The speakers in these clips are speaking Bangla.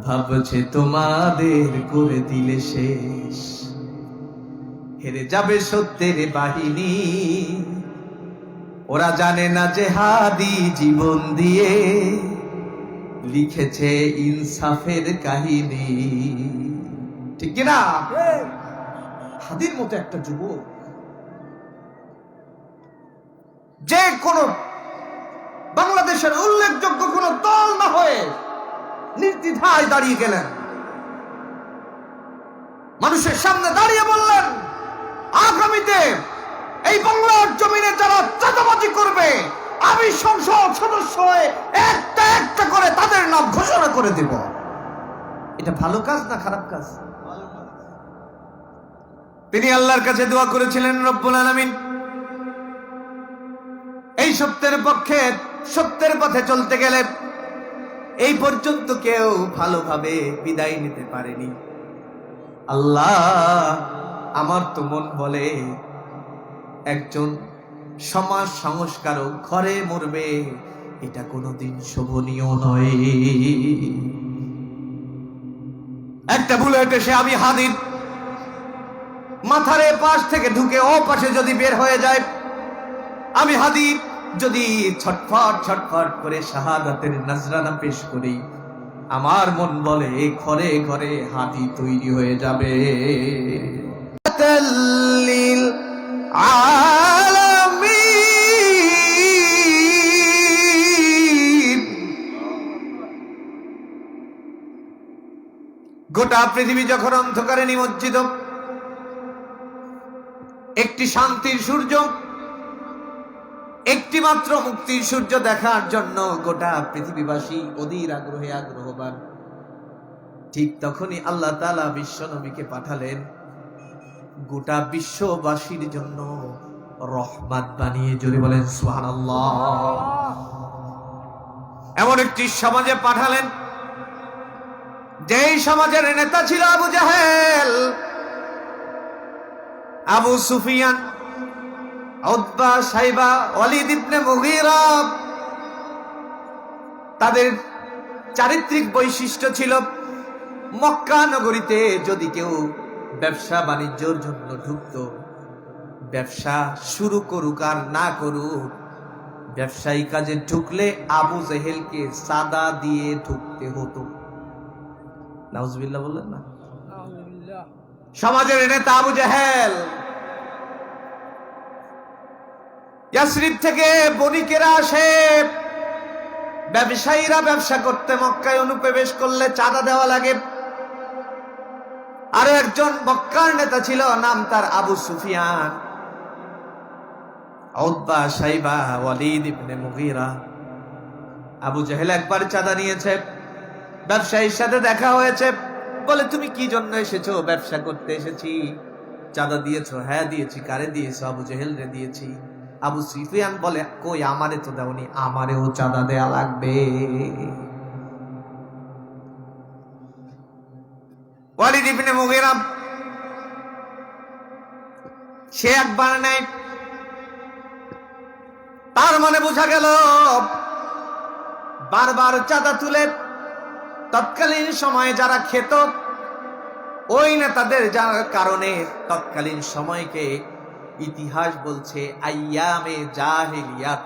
ভাবছে তোমাদের করে দিলে শেষ, হেরে যাবে সত্যের বাহিনী। ওরা জানে না যে হাদি জীবন দিয়ে লিখেছে ইনসাফের কাহিনী। ঠিক কিনা? হাদির মতো একটা যুবক যে কোন বাংলাদেশের উল্লেখযোগ্য কোন দল না হয়ে নির্দ্বিধায় দাঁড়িয়ে গেলেন, মানুষের সামনে দাঁড়িয়ে বললেন, আগামীতে এই বাংলার জমিনে যারা চাঁদাবাজি করবে আমি সংসদ সদস্য হয়ে একটা একটা করে তাদের নাম ঘোষণা করে দেব। এটা ভালো কাজ না খারাপ কাজ? তিনি আল্লাহর কাছে দোয়া করেছিলেন, রব্বুল আলামিন এই সত্যের পক্ষে সত্যের পথে চলতে গেলে এই পর্যন্ত কেউ ভালোভাবে বিদায় নিতে পারেনি। আল্লাহ, আমার তো মন বলে একজন সমাজ সংস্কারক ঘরে মরবে, এটা কোনোদিন শোভনীয় নয়। একটা বুলেট এসে আমি হাদির মাথার পাশ থেকে ঢুকে ও পাশে যদি বের হয়ে যায়, আমি হাদি যদি ছটফট ছটফট করে শাহাদাতের নজরানা পেশ করি, আমার মন বলে ঘরে ঘরে হাদি তৈরি হয়ে যাবে। গোটা পৃথিবী যখন অন্ধকারে নিমজ্জিত, একটি শান্তির সূর্য, একটি মাত্র মুক্তির সূর্য দেখার জন্য গোটা পৃথিবীবাসী অধীর আগ্রহে আগ্রহবান। ঠিক তখনই আল্লাহ তাআলা বিশ্ব নবীকে পাঠালেন গোটা বিশ্ববাসীর জন্য রহমত বানিয়ে। জোরে বলেন সুবহানাল্লাহ। এমন একটি সমাজে পাঠালেন যেই সমাজের নেতা ছিল আবু জাহেল, আবু সুফিয়ান, উতবা, সাইবা, ওয়ালিদ ইবনে মুগীরা। তাদের চারিত্রিক বৈশিষ্ট্য ছিল, মক্কা নগরীতে যদি কেউ ব্যবসা বাণিজ্যের জন্য ঢুকত, ব্যবসা শুরু করুক আর না করুক, ব্যবসায়ী কাজে ঢুকলে আবু জেহেলকে সাদা দিয়ে ঢুকতে হতো। নাউজুবিল্লাহ বললেন না? সমাজের নেতা আবু জাহেল ইয়াসরিব থেকে বণিকেরা আসে, ব্যবসায়ীরা ব্যবসা করতে মক্কায় অনুপ্রবেশ করলে চাঁদা দেওয়া লাগে। আরো একজন মক্কার নেতা ছিল, নাম তার আবু সুফিয়ান, উতবা, সাইবা, ওয়ালিদ ইবনে মুগীরা। আবু জাহেল একবার চাঁদা নিয়েছে, ব্যবসায়ীর সাথে দেখা হয়েছে, বলে তুমি কি জন্য এসেছো? ব্যবসা করতে এসেছি। চাঁদা দিয়েছো? হ্যাঁ দিয়েছি। কারে দিয়েছো? আবু জাহেল রে দিয়েছি। আবু সুফিয়ান বলে, কই আমারে তো দাওনি, আমারেও চাঁদা দেয়া লাগবে। ওয়ালিদ ইবনে মুগীরা সে একবার নেয়, তার মানে বোঝা গেল বারবার চাঁদা তুলে তৎকালীন সময়ে যারা খেত, ওই নেতাদের যার কারণে তৎকালীন সময়কে ইতিহাস বলছে আইয়ামে জাহেলিয়াত,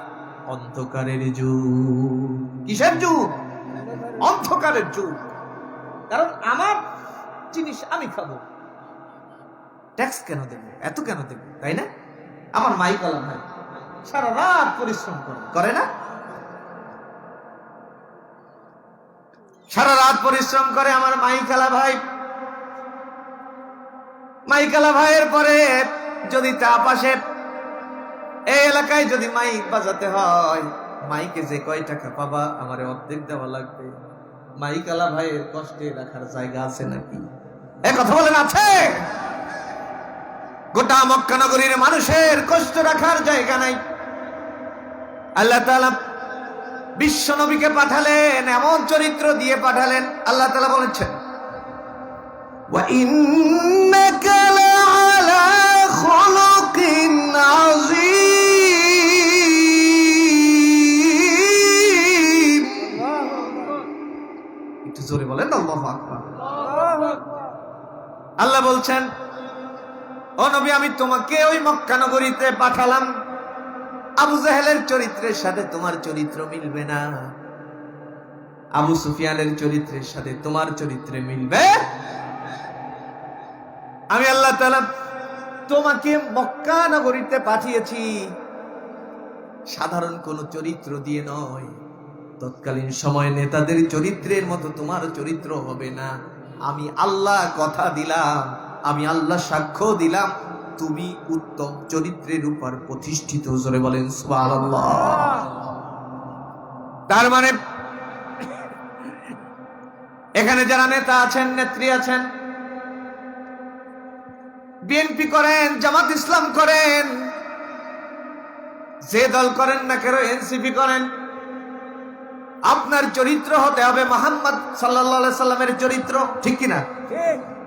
অন্ধকারের যুগ। কিসের যুগ? অন্ধকারের যুগ। কারণ আমার জিনিস আমি খাবো, ট্যাক্স কেন দেবো, এত কেন দেবো, তাই না? আমার মাইকালা ভাই সারা রাত পরিশ্রম করে না? সারা রাত পরিশ্রম করে আমার মাইকালা ভাই। মাইকালা ভাইয়ের পরে যদি চাপ আসে, এই এলাকায় যদি মাইক বাজাতে হয়, মাইকে যে কয় টাকা পাবা আমারে অর্ধেক দেওয়া লাগবে। মাইকালা ভাইয়ের কষ্টে রাখার জায়গা আছে নাকি? এই কথা বলেন, আছে? গোটা মক্কা নগরীর মানুষের কষ্ট রাখার জায়গা নাই। আল্লাহ তাআলা বিশ্ব নবীকে পাঠালেন, এমন চরিত্র দিয়ে পাঠালেন। আল্লাহ তাআলা বলেছেন, ওয়া ইন্নাকা লাআলা খুলুকিন আযীম। একটু জোরে বলেন আল্লাহু আল্লাহু আকবার। আল্লাহ বলছেন, ও নবী, আমি তোমাকে ওই মক্কা নগরীতে পাঠালাম, আবু জাহেলের চরিত্রের সাথে তোমার চরিত্র মিলবে না, আবু সুফিয়ানের চরিত্রের সাথে তোমার চরিত্রে মিলবে। আমি আল্লাহ তাআলা তোমাকে মক্কা নগরীতে পাঠিয়েছি সাধারণ কোন চরিত্র দিয়ে নয়। তৎকালীন সময় নেতাদের চরিত্রের মতো তোমার চরিত্র হবে না। আমি আল্লাহ কথা দিলাম, আমি আল্লাহ সাক্ষ্য দিলাম, তুমি উত্তম চরিত্রের উপর প্রতিষ্ঠিত। জোরে বলেন সুবহানাল্লাহ। তার মানে এখানে যারা নেতা আছেন, নেত্রী আছেন, বিএনপি করেন, জামাত ইসলাম করেন, যে দল করেন না কেন, এনসিপি করেন, আপনার চরিত্র হতে হবে মুহাম্মদ সাল্লাল্লাহু আলাইহি সাল্লামের চরিত্র, ঠিক কিনা?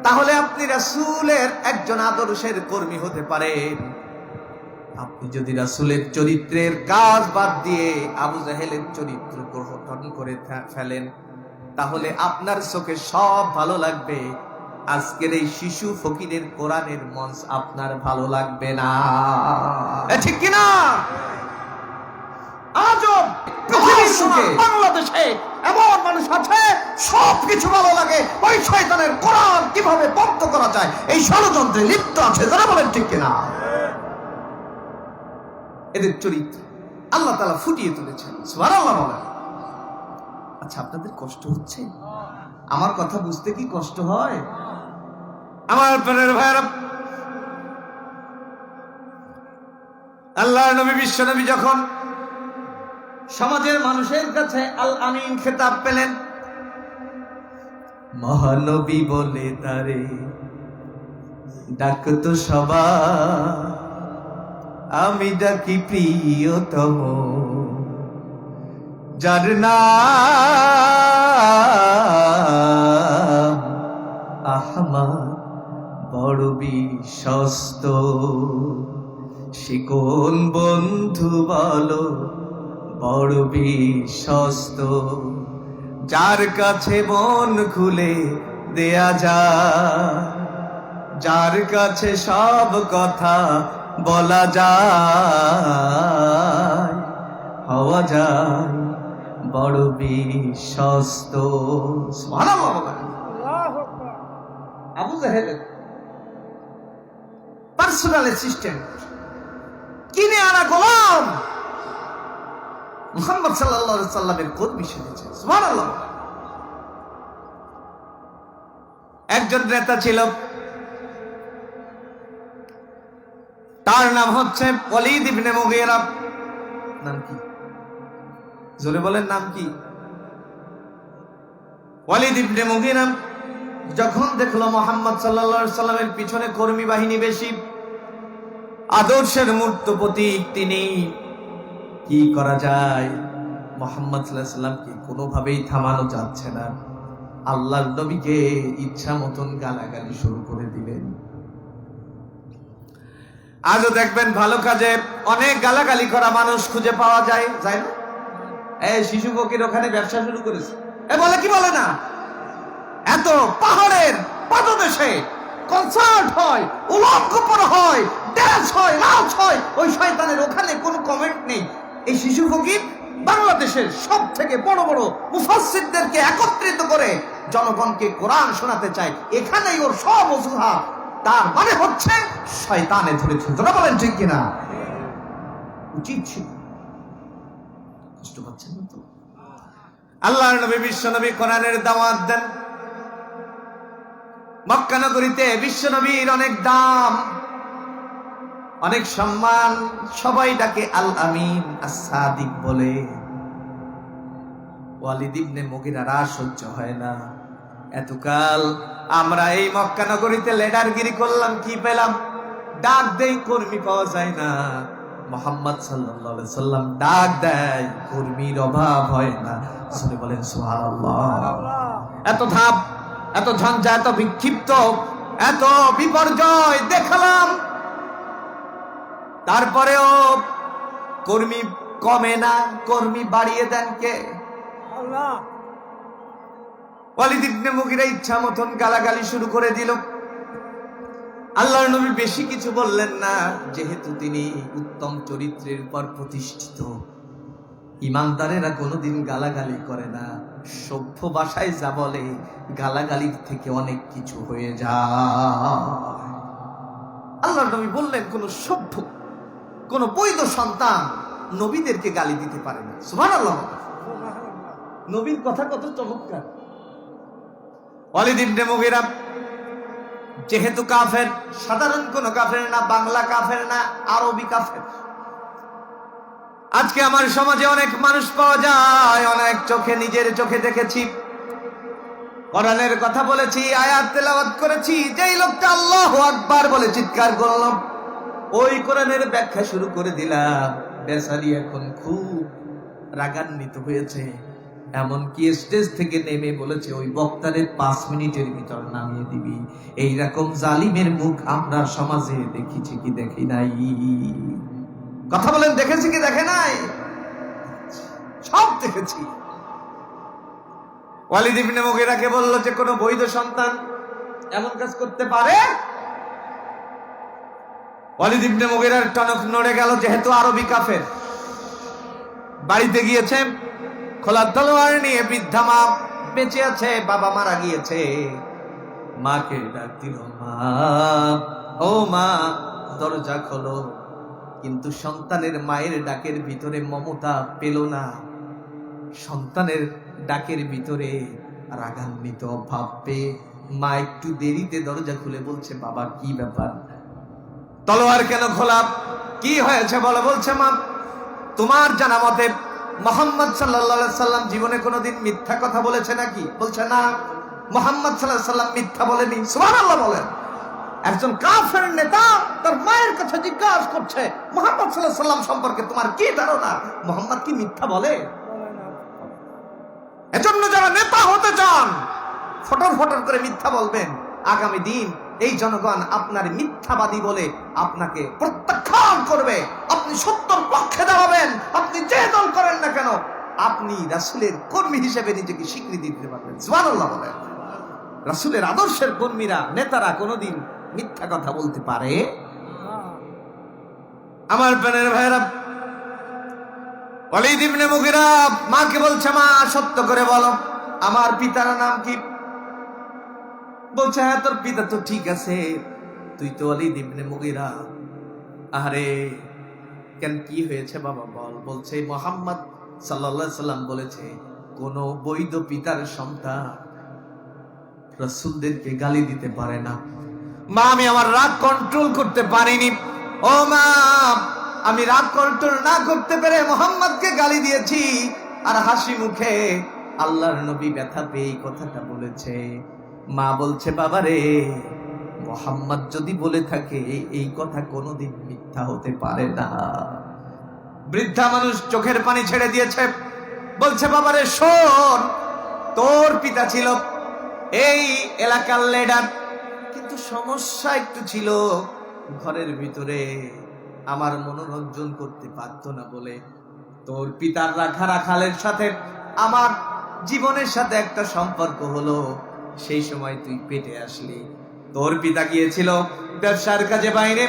তাহলে আপনি রাসূলের একজন আদর্শের কর্মী হতে পারেন। আপনি যদি রাসূলের চরিত্রের কাজ বাদ দিয়ে আবু জাহেলের চরিত্র গ্রহণ করে ফেলেন, তাহলে আপনার চোখে সব ভালো লাগবে, আজকের এই শিশু ফকিরের কোরআনের মঞ্চ আপনার ভালো লাগবে না, ঠিক কিনা? আজও বাংলাদেশে এমন মানুষ আছে সবকিছু ভালো লাগে, ওই শয়তানের কোরআন কিভাবে বন্ধ করা যায় এই ষড়যন্ত্রে লিপ্ত আছে। যারা বলেন ঠিক কিনা? এদের চরিত্র আল্লাহ তাআলা ফুটিয়ে তুলেছেন। সুবহানাল্লাহ বলেন। আচ্ছা, আপনাদের কষ্ট হচ্ছে? আমার কথা বুঝতে কি কষ্ট হয়? আমার প্রাণের ভাইরা, আল্লাহর নবী বিশ্ব নবী যখন সমাজের মানুষের কাছে আল আমিন খেতাব পেলেন, মহানবী বলে তারে ডাকতো সবাই, আমি ডাকি প্রিয়তম, যার নাম আহমদ, বড় বিশ্বস্ত। সে কোন বন্ধু বলো, বড় বিশ্বস্ত, যার কাছে মন খুলে দেয়া যায়, যার কাছে সব কথা বলা যায়, হওয়া যায় বড় বিশ্বস্ত। সুবহানাল্লাহ। আবু জাহেলের পার্সোনাল অ্যাসিস্ট্যান্ট, কিনে আনা গোলাম, মুহাম্মদ সাল্লাল্লাহু আলাইহি সাল্লামের কর্মী সেজেছে। সুবহানাল্লাহ। একজন নেতা ছিল, তার নাম হচ্ছে ওয়ালিদ ইবনে মুগীরা। নাম কি? জোরে বলেন, নাম কি? ওয়ালিদ ইবনে মুগীরা যখন দেখলো মুহাম্মদ সাল্লাল্লাহু আলাইহি সাল্লামের পিছনে কর্মী বাহিনী বেশি, আদর্শের মূর্ত প্রতীক তিনি, কি করা যায়? মুহাম্মদ সাল্লাল্লাহু আলাইহি সাল্লামকে কোনোভাবেই থামানো যাচ্ছে না। আল্লাহর নবীকে ইচ্ছা মতন গালাগালি শুরু করে দিলেন। আজও দেখবেন ভালো কাজে অনেক গালাগালি করা মানুষ খুঁজে পাওয়া যায়, যায় না? এই শিশু ফকির ওখানে ব্যবসা শুরু করেছে, বলে কি বলে না, এত পাহাড়ের পাদদেশে কনসার্ট হয়, উলঙ্গপর হয়, ড্যান্স হয়, নাচ হয়, ওই শয়তানের ওখানে কোনো কমেন্ট নেই। এই শিশু ফকির বাংলাদেশের সব থেকে বড় বড় মুফাসসিরদেরকে একত্রিত করে জনগণকে কোরআন শোনাতে চায়, এখানেই ওর সব অজুহাত। তার মানে হচ্ছে শয়তানে ধরেছে। তোরা বলেন ঠিক কিনা? উচিত ছিল। কষ্ট পাচ্ছেন না তো? আল্লাহর নবী বিশ্ব নবী কোরআনের দাওয়াত দেন। মক্কা নগরীতে বিশ্ব নবীর অনেক দাম, অনেক সম্মান, সবাই ডাকে আল আমিন, as-সাদিক বলে। ওয়ালিদ ইবনে মুগীরার আর সহ্য হয় না। এতকাল আমরা এই মক্কা নগরীতে লিডারগিরি করলাম, কি পেলাম? ডাক দেই, কর্মী পাওয়া যায় না। মুহাম্মদ সাল্লাল্লাহু আলাইহি সাল্লাম ডাক দেয়, কর্মীর অভাব হয় না। শুনে বলেন সুবহানাল্লাহ। এত ধাপ, এত ঝঞ্ঝা, এত বিক্ষিপ্ত, এত বিপর্যয় দেখালাম, তারপরেও কর্মী কমে না, কর্মী বাড়িয়ে দেন কে? আল্লাহ। ওয়ালিদ ইবনে মুগিরা ইচ্ছা মতন গালাগালি শুরু করে দিল। আল্লাহর নবী বেশি কিছু বললেন না, যেহেতু তিনি উত্তম চরিত্রের উপর প্রতিষ্ঠিত। ইমানদারেরা কোনোদিন গালাগালি করে না, সভ্য ভাষায় যা বলে গালাগালির থেকে অনেক কিছু হয়ে যায়। আল্লাহর নবী বললেন, কোন সভ্য, কোন বৈধ সন্তান নবীদেরকে গালি দিতে পারে না। সুবহানাল্লাহ। নবীর কথা কত চমৎকার। ওয়ালিদ ইবনে মুগিরা যেহেতু কাফের, সাধারণ কোন কাফের না, বাংলা কাফের না, আরবি কাফের। আজকে আমার সমাজে অনেক মানুষ পাওয়া যায়, অনেক চোখে, নিজের চোখে দেখেছি, কোরআনের কথা বলেছি, আয়াত তেলাওয়াত করেছি, যেই লোকটা আল্লাহু আকবার বলে চিৎকার করলো, ওই কোরআনের ব্যাখ্যা শুরু করে দিলাম, বেচারি এখন খুব রাগান্বিত হয়েছে। এমনকি স্টেজ থেকে নেমে বলেছে, ওই বক্তারে 5 মিনিটের ভিতর নামিয়ে দিবি। এইরকম জালিমের মুখ আমরা সমাজে দেখিছি কি দেখি নাই? কথা বলেন, দেখেছি কি দেখে নাই? সব দেখেছি। ওয়ালিদ ইবনে মুগিরাকে বলল যে কোন বৈধ সন্তান এমন কাজ করতে পারে? ওয়ালিদ ইবনে মুগিরার টনক নড়ে গেল, যেহেতু আরবি কাফের। বাড়িতে গিয়েছে, খোলা তলোয়ার নিয়ে, বৃদ্ধা মা বেঁচে আছে, বাবা মারা গিয়েছে। মাকে ডাক দিল, মা, ও মা, দরজা খোলো। কিন্তু সন্তানের মায়ের ডাকের ভিতরে মমতা পেল না, সন্তানের ডাকের ভিতরে রাগান্বিত ভাব পেয়ে মা একটু দেরিতে দরজা খুলে বলছে, বাবা কি ব্যাপার, তলোয়ার কেন খোলা, কি হয়েছে বলো? বলছে, মা, তোমার জানা মতে মুহাম্মদ সাল্লাল্লাহু আলাইহি সাল্লাম জীবনে কোনোদিন মিথ্যা কথা বলেছে নাকি? বলছে, না, মুহাম্মদ সাল্লাল্লাহু আলাইহি সাল্লাম মিথ্যা বলেনি। সুবহানাল্লাহ বলেন। একজন কাফের নেতা তার মায়ের কাছে জিজ্ঞাসা করছে, মুহাম্মদ সাল্লাল্লাহু আলাইহি সাল্লাম সম্পর্কে তোমার কি ধারণা? মুহাম্মদ কি মিথ্যা বলে? এজন্য যারা নেতা হতে চান, ফটর ফটর করে মিথ্যা বলবেন, আগামী দিন এই জনগণ আপনার মিথ্যাবাদী বলে আপনাকে প্রত্যাখ্যান করবে। আপনি সত্যর পক্ষে দাঁড়াবেন, আপনি যে দল করেন না কেন, আপনি রাসূলের কর্মী হিসেবে নিজেকে স্বীকৃতি দিতে পারবেন। সুবহানাল্লাহ বলেন। রাসূলের আদর্শের কর্মীরা, নেতারা কোনোদিন মিথ্যা কথা বলতে পারে? আমার প্রাণের ভাইরা, ওয়ালিদ ইবনে মুগিরা মাকে বলছে, মা, সত্য করে বলো, আমার পিতার নাম কি? বলছে, হ্যাঁ, তোর পিতা তো ঠিক আছে, তুই তো ওয়ালিদ ইবনে মুগিরা। আরে কেন, কি হয়েছে বাবা বল? বলছে, মুহাম্মদ সাল্লাল্লাহু আলাইহি সাল্লাম বলেছে, কোন বৈধ পিতার সন্তান রাসূলদেরকে গালি দিতে পারে না। মা, আমি আমার রাগ কন্ট্রোল করতে পারিনি। ও মা, আমি রাগ কন্ট্রোল না করতে পেরে মুহাম্মদকে গালি দিয়েছি। আর হাসি মুখে আল্লাহর নবী ব্যথা পেয়ে এই কথাটা বলেছে। মা বলছে, বাবা রে, মুহাম্মদ যদি বলে থাকে এই কথা কোনোদিন মিথ্যা হতে পারে না। বৃদ্ধা মানুষ চোখের পানি ছেড়ে দিয়েছে, বলছে, বাবা রে, শোন, তোর পিতা ছিল এই এলাকার লিডার, কিন্তু সমস্যা একটু ছিল, ঘরের ভিতরে আমার মনোরঞ্জন করতে পারতো না বলে তোর পিতার রাখালের সাথে আমার জীবনের সাথে একটা সম্পর্ক হলো। সেই সময় তুই পেটে আসলি, তোর পিতা গিয়েছিল ব্যবসার কাজে বাইরে,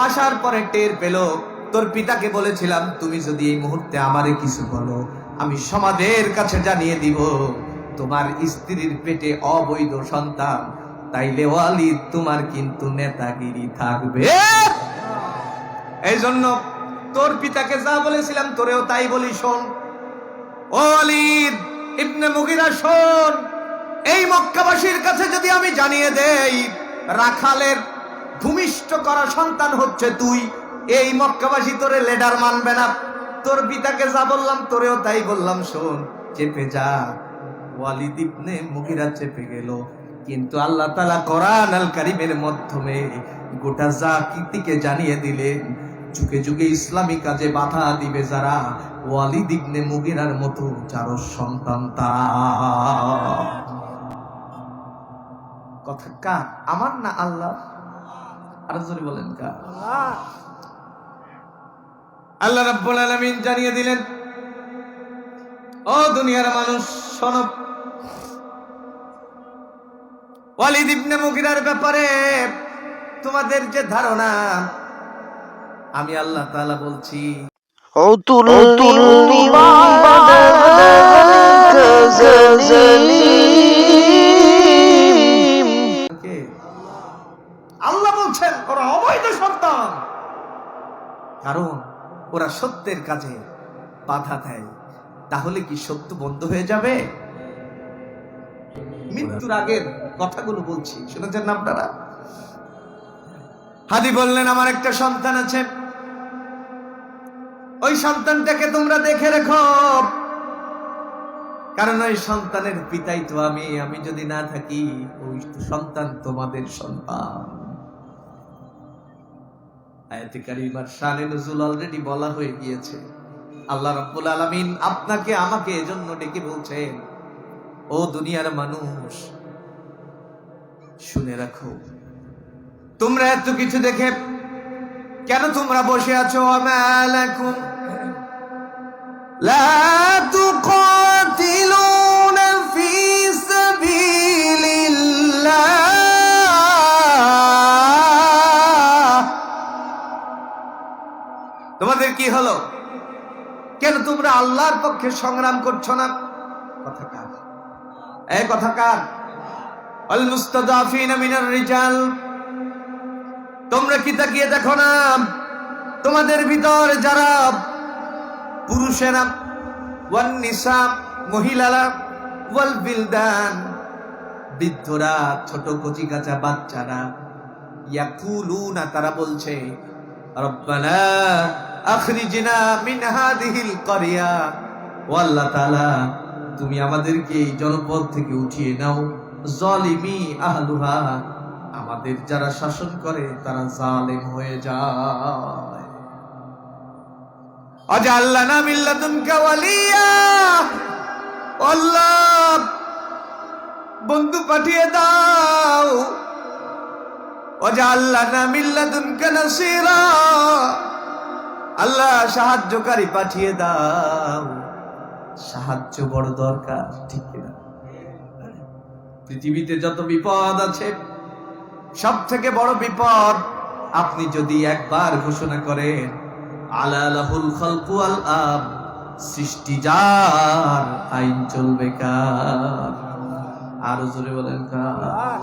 আসার পরে টের পেল তোর পিতাকে বলেছিলাম, তুমি যদি এই মুহূর্তে আমারে কিছু বলো, আমি সমাজের কাছে জানিয়ে দিব তোমার স্ত্রীর পেটে অবৈধ সন্তান, তাইলে ওয়ালিদ তোমার কিন্তু নেতাগিরি থাকবে। এই জন্য তোর পিতাকে যা বলেছিলাম তোরেও তাই বলি, শোন ওয়ালিদ ইবনে মুগিরা, শোন, এই মক্কাবাসীর কাছে যদি আমি জানিয়ে দেই রাখালের ভূমিষ্ঠ করা সন্তান হচ্ছে তুই, এই মক্কাবাসী তোরে লিডার মানবে না। তোর পিতাকে যা বললাম তোরেও তাই বললাম, শোন, চেপে যা। ওয়ালিদ ইবনে মুগিরা চেপে গেল, কিন্তু আল্লাহ তাআলা কোরআন আল কারীমের মাধ্যমে গোটা জাতিকে জানিয়ে দিলেন, যুগে যুগে ইসলামী কাজে বাধা দিবে যারা, ওয়ালিদ ইবনে মুগিরার মতো যার সন্তান তারা। কথা কার? আমার না আল্লাহ? আর জোরে বলেন কার? আল্লাহ রাব্বুল আলামিন জানিয়ে দিলেন, ও দুনিয়ার মানুষ শোনো, ওয়ালিদ ইবনে মুগিরার ব্যাপারে তোমাদের যে ধারণা, আমি আল্লাহ তাআলা বলছি আল্লাহ বলছেন ওরা অবৈধ সন্তান, কারণ ওরা সত্যের কাজে বাধা দেয়। তাহলে কি সত্য বন্ধ হয়ে যাবে? মৃত্যুর আগের কথাগুলো বলছি, শুনেছেন না আপনারা? হাদি বললেন আমার একটা সন্তান আছে, ওই সন্তানটাকে তোমরা দেখে রেখো, কারণ ওই সন্তানের পিতাই তো আমি যদি না থাকি ওই সন্তান তোমাদের সন্তান। আয়াতে কারিমার শানে নুজুল অলরেডি বলা হয়ে গিয়েছে। আল্লাহ রাব্বুল আলামিন আপনাকে আমাকে এজন্য ডেকে বলছেন, ও দুনিয়ার মানুষ শুনে রাখো, তোমরা এত কিছু দেখে কেন তোমরা বসে আছো? আমালাকুম লা তুকাতিলুনা ফি সাবিলিল্লাহ, তোমাদের কি হলো? কেন তোমরা আল্লাহর পক্ষে সংগ্রাম করছো না? কথা কার? এই কথা কার? আল মুস্তাদাফিনা মিনার রিজাল, তোমরা কি তাকিয়ে দেখো না তোমাদের ভিতর যারা পুরুষেরা, ওয়ান নিসা মহিলারা, ওয়াল বিলদান বৃদ্ধরা, ছোট কচি কাঁচা বাচ্চারা, ইয়াকুলুনা তারা বলছে রব্বানা আখরিজনা মিন হাদিহিল ক্বরিয়া, ও আল্লাহ তাআলা তুমি আমাদেরকে এই জনপদ থেকে উঠিয়ে নাও, যালিমি আহলুহা আমাদের যারা শাসন করে তারা জালেম হয়ে যায়। আল্লাহনা মিন লাদুনকা ওয়ালিয়া, আল্লাহ বন্ধু পাঠিয়ে দাও। আল্লাহনা মিন লাদুনকা নাসীরা, আল্লাহ সাহায্যকারী পাঠিয়ে দাও। সাহায্য বড় দরকার, ঠিক কিনা? পৃথিবীতে যত বিপদ আছে সব থেকে বড় বিপদ আপনি যদি একবার ঘোষণা করেন আলা লাহুল খালকু ওয়াল আমর, সৃষ্টি যার আইন চলবে কার? আরো জোরে বলেন কার?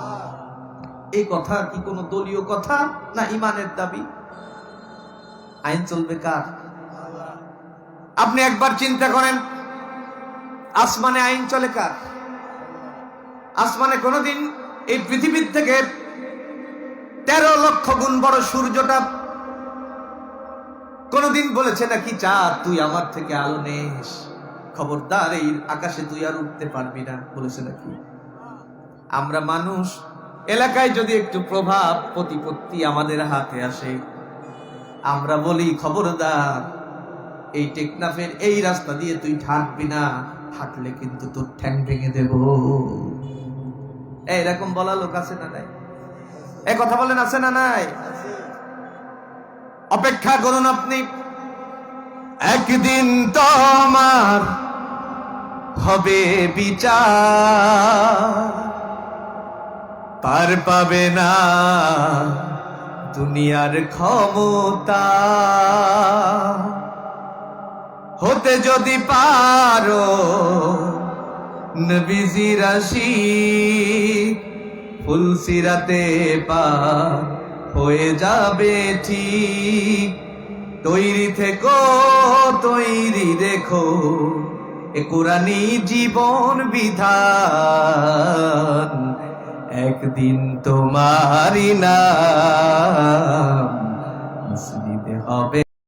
এই কথা কি কোনো দলীয় কথা না ইমানের দাবি? আইন চলবে কার? আপনি একবার চিন্তা করেন, আসমানে আইন চলে কার? আসমানে কোনদিন এই পৃথিবীর থেকে 13 লক্ষ গুণ বড় সূর্যটা কোনদিন বলেছে নাকি চাঁদ তুই আমার থেকে আলো নেস, খবরদার এই আকাশে তুই আর উঠতে পারবি না, বলেছে নাকি? আমরা মানুষ, এলাকায় যদি একটু প্রভাব প্রতিপত্তি আমাদের হাতে আসে, আমরা বলি খবরদার এই টেকনাফের এই রাস্তা দিয়ে তুই হাঁটবি না, হাঁটলে কিন্তু তোর ঠ্যাং ভেঙে দেব। এরকম বলা লোক আছে না নাই? এই কথা বলেন আছে না নাই? অপেক্ষা করুন আপনি, একদিন তোমার হবে বিচার, পার পাবে না দুনিয়ার ক্ষমতা, হতে যদি পারো নবীজি রাশিদ, ফুলসিরাতে পার হয়ে যাবে ঠিক। তৈরি থেকো, তৈরি রেখো এ কোরআনী জীবন বিধান, একদিন তোমারই নাম মসজিদে হবে।